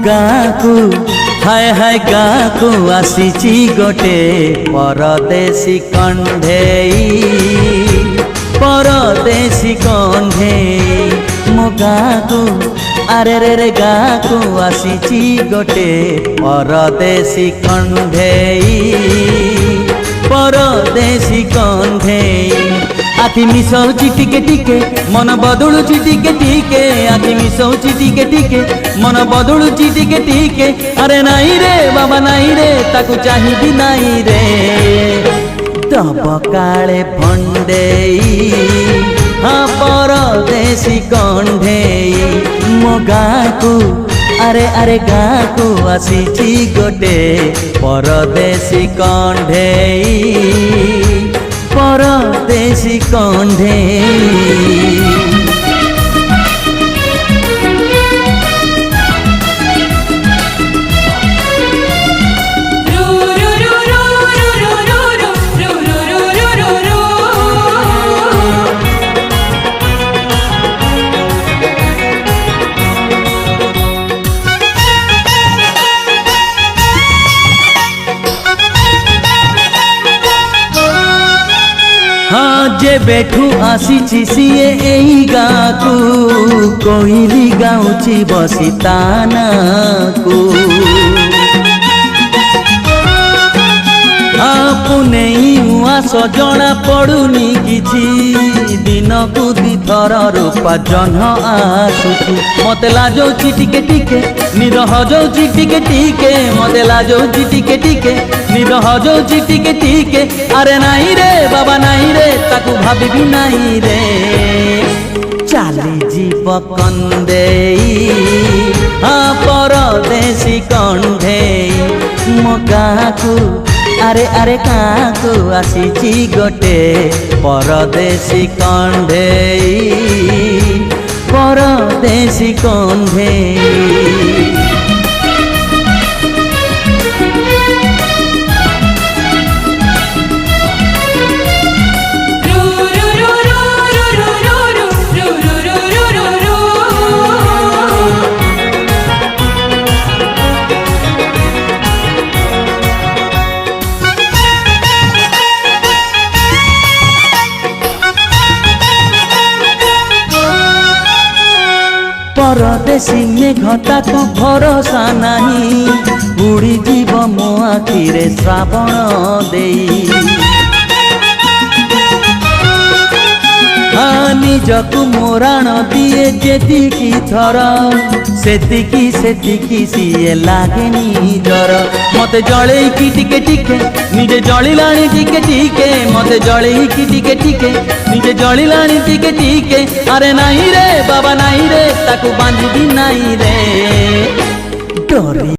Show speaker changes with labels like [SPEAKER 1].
[SPEAKER 1] गाँकु हाय हाय गाँकु आसीची गोटे परदेशी कंढेई परदेशी कंढेई मो गाँकु अरे रे गाँकु आसीची गोटे परदेशी कंढेई परदेशी कंढेई आखि मिसौची टिके टिके मन बदलुची टिके टिके आखि मिसौची टिके टिके मन बदलुची टिके टिके अरे नाई रे बाबा नाई रे ताकू चाहिबी नाई रे दब काले भंडेई हाँ परदेशी कंढेई मो गाँकु अरे अरे गाँकु आसीची गोटे परदेशी कंढेई परदेशी कंढेई। हाँ जे बैठू आसीची सीए एही गाँकु कोइली गाउची बसी तानाकु पुनेई मुआ सजना पड़ुनी किछि दिन को दी थर रूपा जह्न आसुछु मते लाजौची टिके टिके निरह जाउची टिके टिके मते लाजौची टिके टिके निरह जाउची टिके टिके अरे नाई रे बाबा नाई रे ताकू भाबिबी नाई रे चाली जीव कंढेई हाँ परदेशी कंढेई मो गाँकु अरे अरे गाँकु आसीची गोटे परदेशी कंढेई परदेशी कंढेई। परदेशी मेघता को भरोसा नहीं उड़ी जीव मो आखिरे श्रावण देई निजकु मोराण दिए जेतिकी थर सेतिकी सेतिकी सीए लागेनी जर मते जळेईकी टिके टिके निजे जळिलाणी टिके टिके मते जळेईकी टिके टिके निजे जळिलाणी टिके टिके अरे नाई रे बाबा नाई रे ताकू बांधिबी नाई रे डोरी।